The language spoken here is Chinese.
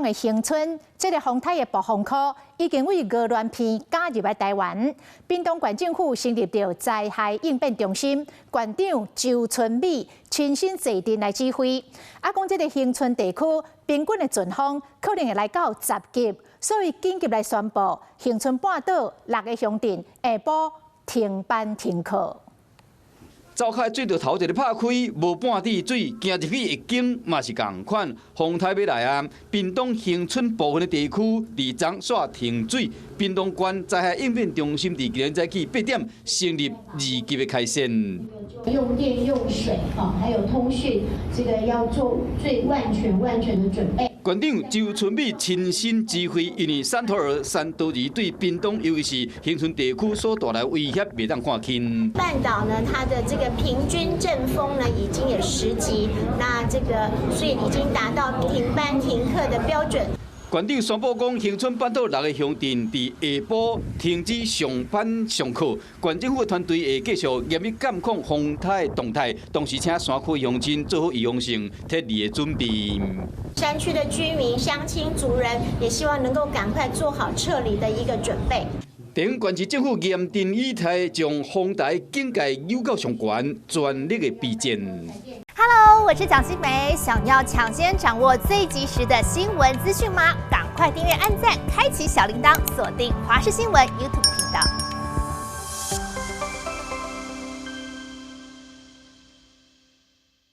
的恒春，这个风台的暴风科已经为鹅銮片加入来台湾。屏东县政府成立了灾害应变中心，县长周春美亲身坐镇来指挥。讲这个恒春地区平均的阵风可能会来到10级，所以紧急来宣布恒春半岛6个乡镇下晡停班停课。 走开水道头一个拍开，无半滴水，行入去会惊嘛是共款。风台要来啊！屏东恒春部分的地区伫昨煞停水。屏东县灾害应变中心伫今日早起8点成立2级的开线。用电、用水还有通讯，这个要做最万全的准备。 县长周春美亲身指挥，因为山头儿、山都鱼对屏东，尤其是恒春地区所带来威胁，袂当看轻。半岛呢，它的这个平均阵风呢，已经有10级，那这个所以已经达到停班停课的标准。 县长宣布讲，恒春半岛6个乡镇伫下晡停止上班上课，县政府团队会继续严密监控风台动态，同时请山区乡亲做好预防性撤离的准备。山区的居民、乡亲、族人也希望能够赶快做好撤离的一个准备。地方县市政府严阵以待，将风台警戒扭到上悬，全力的备战。 Hello， 我是蒋欣梅。想要抢先掌握最及时的新闻资讯吗？赶快订阅、按赞、开启小铃铛，锁定华视新闻 YouTube 频道。